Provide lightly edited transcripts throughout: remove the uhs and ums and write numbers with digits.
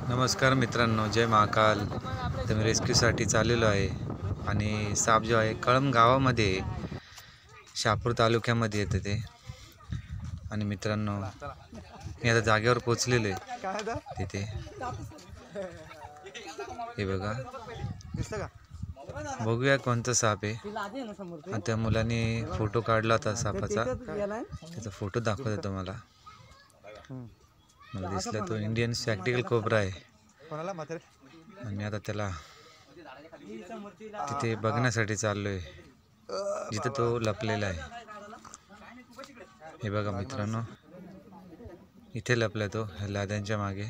नमस्कार मित्रांनो, जय महाकाल. तर मी रेस्क्यूसाठी चाललेलो आहे आणि साप जो आहे कळंब गावामध्ये शहापूर तालुक्यामध्ये येतं ते. आणि मित्रांनो, मी आता जागेवर पोचलेलो आहे तिथे. हे बघा, बघूया कोणता साप आहे. त्या मुलाने फोटो काढला होता सापाचा, त्याचा फोटो दाखवतो तुम्हाला. मला दिसला तो इंडियन स्पॅक्टिकल कोब्रा आहे आणि मी आता त्याला तिथे बघण्यासाठी चाललोय जिथे तो लपलेला आहे. हे बघा मित्रांनो, इथे लपलाय तो लाद्यांच्या मागे.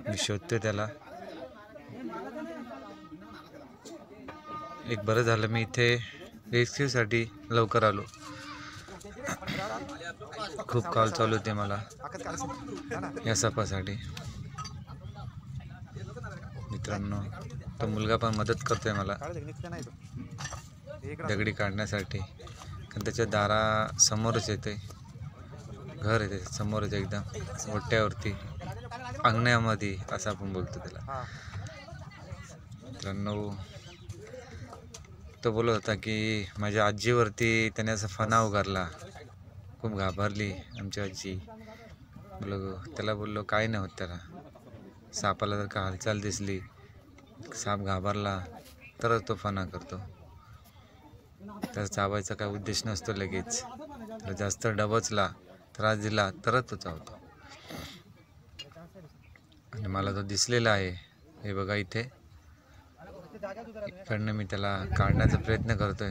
मी शोधतोय त्याला. एक बरं झालं मी इथे रेस्क्यूसाठी लवकर आलो. खूप कॉल चालू होते मला या सापासाठी. मित्रांनो, तो मुलगा पण मदत करतोय मला दगडी काढण्यासाठी, कारण त्याच्या दारासमोरच येते, घर येते समोरच एकदम ओट्यावरती, अंगण्यामध्ये असं आपण बोलतो त्याला. मित्रांनो, तो बोलत होता की माझ्या आजीवरती त्याने असा फणा उगारला. खूप घाबरली आमची आजी. त्याला बोललो काय नाही होत त्याला. सापाला जर का हालचाल दिसली, साप घाबरला तरच तो फणा करतो. त्याचा चावायचा काय उद्देश नसतो लगेच. त्याला जास्त डबचला, त्रास दिला तरच तो चावतो. आणि मला तो दिसलेला आहे. हे बघा इथे. इकडनं मी त्याला काढण्याचा प्रयत्न करतोय,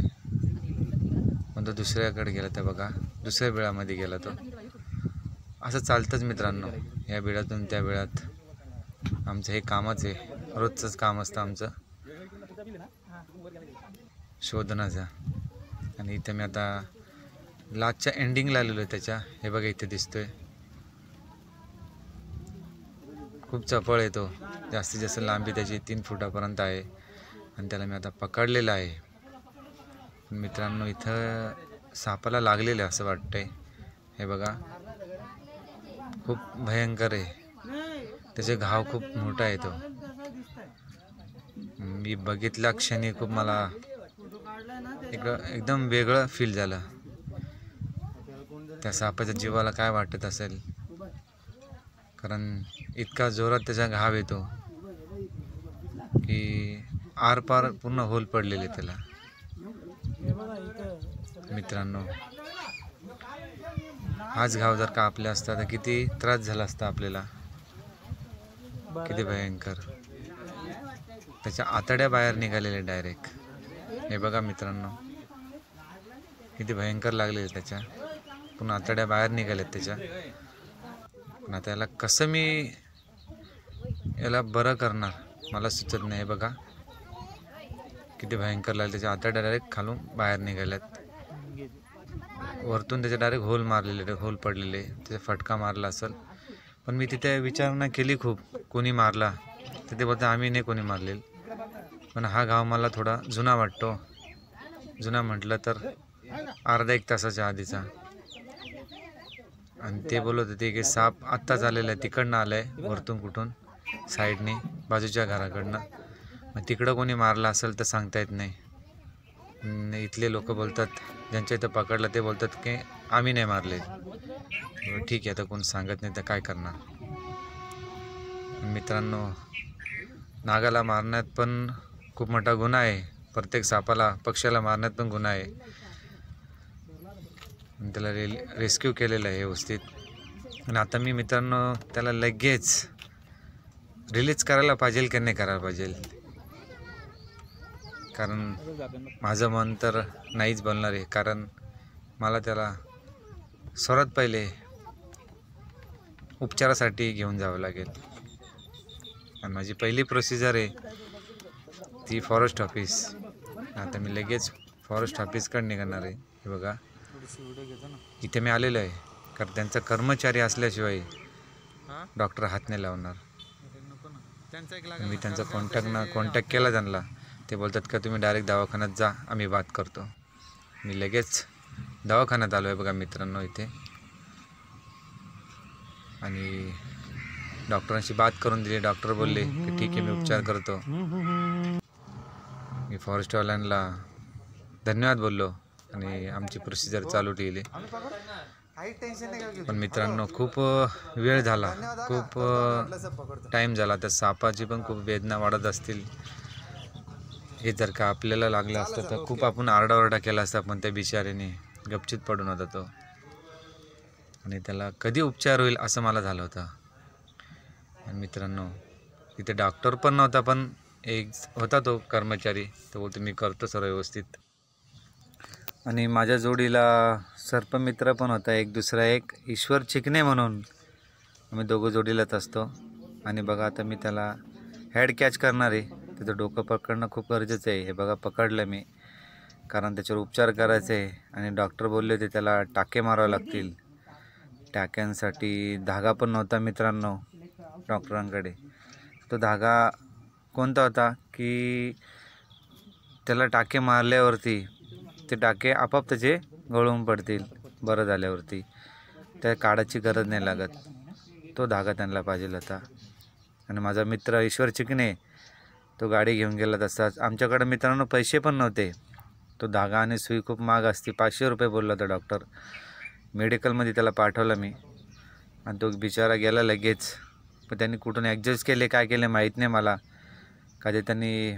पण तो दुसऱ्याकडे गेला. त्या बघा, दुसऱ्या बिळामध्ये गेला तो. असं चालतंच मित्रांनो, या बिळातून त्या बिळात. आमचं हे कामच आहे, रोजचंच काम असतं आमचं शोधण्याचं. आणि इथे मी आता लास्टच्या एंडिंगला आलेलो आहे त्याच्या. हे बघा इथे दिसतोय. खूप चपळ आहे तो. जास्तीत जास्त लांबी त्याची 3 फुटापर्यंत आहे आणि त्याला मी आता पकडलेलं आहे. मित्रांनो, इथं सापाला लागलेलं आहे असं वाटतंय. हे बघा, खूप भयंकर आहे. त्याचे घाव खूप मोठा आहे तो. मी बघितल्या क्षणी खूप मला एकदम वेगळं फील झालं. त्या सापाच्या जीवाला काय वाटत असेल, कारण इतका जोरात त्याचा घाव येतो की आरपार पूर्ण होल पडलेले त्याला. मित्रांनो, हाच घाव जर का आपल्या असता तर किती त्रास झाला असता आपल्याला. किती भयंकर. त्याच्या आतड्या बाहेर निघालेल्या डायरेक्ट. हे बघा मित्रांनो, किती भयंकर लागलेले त्याच्या. पुन्हा आतड्या बाहेर निघाल्यात त्याच्या. पण आता याला कसं मी याला बरं करणार मला सुचत नाही. हे बघा किती भयंकर लागले. त्याच्या आतड्या डायरेक्ट खालून बाहेर निघाल्यात. वरतून त्याचे डायरेक्ट होल मारलेले, होल पडलेले. त्याचा फटका मारला असेल. पण मी तिथे विचारणा केली खूप, कोणी मारला. तर ते बोलतात आम्ही नाही कोणी मारलेलं. पण हा घाव मला थोडा जुना वाटतो. जुना म्हटलं तर अर्धा 1 तासाच्या आधीचा. आणि ते बोलत होते की साप आत्ताच आलेला आहे, तिकडनं आलं आहे वरतून कुठून साईडने, बाजूच्या घराकडनं. मग तिकडं कोणी मारला असेल तर सांगता येत नाही. इथले लोक बोलतात, ज्यांच्या इथं पकडलं ते बोलतात की आम्ही नाही मारले. ठीक आहे, आता कोण सांगत नाही तर काय करणार. मित्रांनो, नागाला मारण्यात पण खूप मोठा गुन्हा आहे. प्रत्येक सापाला, पक्ष्याला मारण्यात पण गुन्हा आहे. त्याला रेस्क्यू केलेलं आहे व्यवस्थित. आणि आता मी मित्रांनो त्याला लगेच रिलीज करायला पाहिजे की नाही करायला पाहिजे, कारण माझं मन तर नाहीच बोलणार आहे. कारण मला त्याला सर्वात पहिले उपचारासाठी घेऊन जावं लागेल. आणि माझी पहिली प्रोसिजर आहे ती फॉरेस्ट ऑफिस. आता मी लगेच फॉरेस्ट ऑफिसकडे निघणार आहे. हे बघा इथे मी आलेलो आहे, कारण त्यांचा कर्मचारी असल्याशिवाय डॉक्टर हात नाही लावणार. मी त्यांचा कॉन्टॅक्ट केला त्यांना. ते बोलतात का तुम्ही डायरेक्ट दवाखान्यात जा, आम्ही बात करतो. मी लगेच दवाखान्यात आलो आहे. बघा मित्रांनो, इथे आणि डॉक्टरांशी बात करून दिली. डॉक्टर बोलले की ठीक आहे, मी उपचार करतो. मी फॉरेस्टवाल्यांना धन्यवाद बोललो आणि आमची प्रोसिजर चालू ठेवली. पण मित्रांनो, खूप वेळ झाला, खूप टाईम झाला. त्या सापाची पण खूप वेदना वाढत असतील. हे जर का आपल्याला लागलं असतं तर खूप आपण आरडाओरडा केला असता, पण त्या बिचाऱ्याने गपचित पडून होता तो. आणि त्याला कधी उपचार होईल असं मला झालं होतं. आणि मित्रांनो, तिथे डॉक्टर पण नव्हता, पण एक होता तो कर्मचारी. तो बोलतो मी करतो सर्व व्यवस्थित. आणि माझ्या जोडीला सर्पमित्र पण होता एक, दुसरा एक ईश्वर चिकणे म्हणून. आम्ही दोघं जोडीलाच असतो. आणि बघा, आता मी त्याला हेड कॅच करणार आहे. त्याचं डोकं पकडणं खूप गरजेचं आहे. हे बघा, पकडलं मी, कारण त्याच्यावर उपचार करायचे आहे. आणि डॉक्टर बोलले होते त्याला टाके मारावे लागतील. टाक्यांसाठी धागा पण नव्हता मित्रांनो डॉक्टरांकडे. तो धागा कोणता होता की त्याला टाके मारल्यावरती ते टाके आपोआप त्याचे गळून पडतील बरं झाल्यावरती. त्या काढायची गरज नाही लागत. तो धागा त्यांना पाहिजे होता. आणि माझा मित्र ईश्वर चिकणे तो गाडी घेऊन गेला तसाच. आमच्याकडे मित्रांनो पैसे पण नव्हते. तो धागा आणि सुई खूप महाग असते. 500 रुपये बोलला होता डॉक्टर. मेडिकलमध्ये त्याला पाठवलं मी आणि तो बिचारा गेला लगेच. पण त्यांनी कुठून ॲडजस्ट केले, काय केले माहीत नाही मला. कधी त्यांनी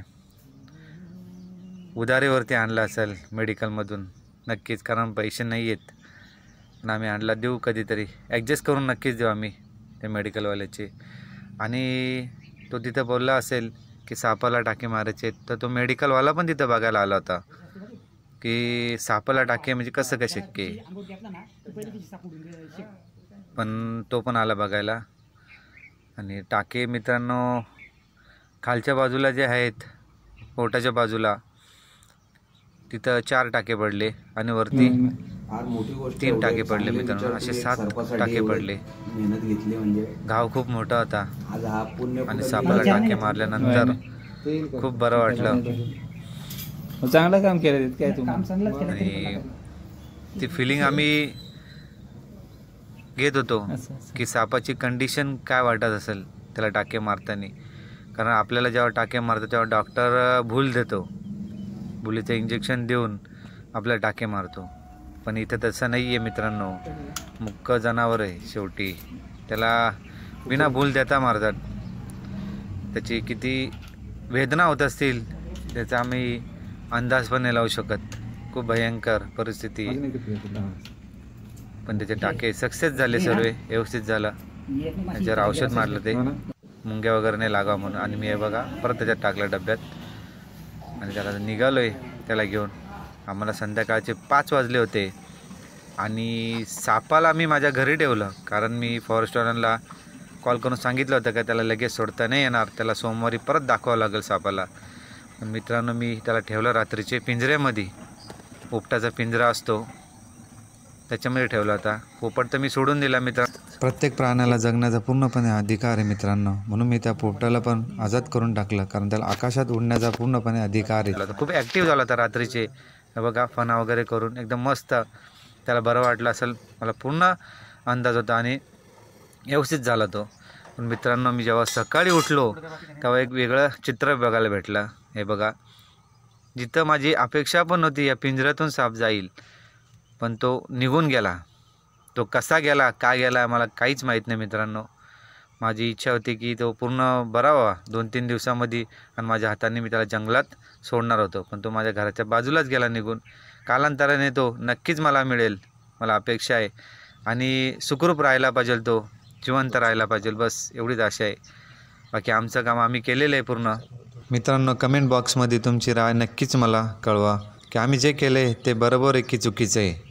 उधारीवरती आणला असेल मेडिकलमधून नक्कीच, कारण पैसे नाही आहेत. पण आम्ही आणला, देऊ कधीतरी, ॲडजस्ट करून नक्कीच देऊ आम्ही त्या मेडिकलवाल्याचे. आणि तो तिथं बोलला असेल की सापाला टाके मारायचे, तर तो मेडिकलवाला पण तिथं बघायला आला होता की सापाला टाके म्हणजे कसं काय शक्य आहे. पण तो पण आला बघायला. आणि टाके मित्रांनो खालच्या बाजूला जे आहेत, पोटाच्या बाजूला, तिथं 4 टाके पडले आणि वरती 3 टाके पडले मित्रांनो. असे 7 टाके पडले. मेहनत घेतली म्हणजे घाव खूप मोठा होता. आज हा पुण्य आणि सापाला टाके मारल्यानंतर खूप बरं वाटलं. चांगलं काम केलं काय तुम्ही. आणि ती फिलिंग आम्ही घेत होतो की सापाची कंडिशन काय वाटत असेल त्याला टाके मारताना. कारण आपल्याला जेव्हा टाके मारतो तेव्हा डॉक्टर भूल देतो, भुलीचं इंजेक्शन देऊन आपल्याला टाके मारतो. पण इथं तसं नाही आहे मित्रांनो. मुक्क जनावर आहे शेवटी, त्याला बिना भूल देता मारतात. त्याची किती वेदना होत असतील त्याचा आम्ही अंदाज पण नाही लावू शकत. खूप भयंकर परिस्थिती. पण त्याचे टाके सक्सेस झाले, सर्व व्यवस्थित झालं. त्याच्यावर औषध मारलं ते मुंग्या वगैरे नाही लागावं म्हणून. आणि मी हे बघा परत त्याच्यात टाकलं डब्यात आणि त्याला निघालो आहे त्याला घेऊन. आम्हाला संध्याकाळचे 5 वाजले होते. आणि सापाला मी माझ्या घरी ठेवलं, कारण मी फॉरेस्टवाल्यांना कॉल करून सांगितलं होतं का त्याला लगेच सोडता नाही येणार, त्याला सोमवारी परत दाखवावं लागेल सापाला. पण मित्रांनो मी त्याला ठेवलं रात्रीचे पिंजऱ्यामध्ये. पोपटाचा पिंजरा असतो त्याच्यामध्ये ठेवला होता. पोपट तर मी सोडून दिला मित्र. प्रत्येक प्राण्याला जगण्याचा पूर्णपणे अधिकार आहे मित्रांनो, म्हणून मी त्या पोपटाला पण आजाद करून टाकलं, कारण त्याला आकाशात उडण्याचा पूर्णपणे अधिकार आहे. खूप ॲक्टिव्ह झाला होता रात्रीचे. बघा फना वगैरे करून एकदम मस्त त्याला बरं वाटलं असेल, मला पूर्ण अंदाज होता. आणि व्यवस्थित झाला तो. पण मित्रांनो मी जेव्हा सकाळी उठलो तेव्हा एक वेगळं चित्र बघायला भेटलं. हे बघा, जिथं माझी अपेक्षा पण नव्हती या पिंजऱ्यातून साप जाईल, पण तो निघून गेला. तो कसा गेला, काय गेला मला काहीच माहीत नाही मित्रांनो. माझी इच्छा होती की तो पूर्ण बरा व्हावा 2-3 दिवसामध्ये, आणि माझ्या हाताने मी त्याला जंगलात सोडणार होतो. पण तो माझ्या घराच्या बाजूलाच गेला निघून. कालांतराने तो नक्कीच मला मिळेल, मला अपेक्षा आहे. आणि सुखरूप राहायला पाहिजे, तो जिवंत राहायला पाहिजे, बस एवढीच आशा आहे. बाकी आमचं काम आम्ही केलेलं आहे पूर्ण. मित्रांनो कमेंट बॉक्समध्ये तुमची राय नक्कीच मला कळवा की आम्ही जे केले ते बरोबर आहे की चुकीचं आहे.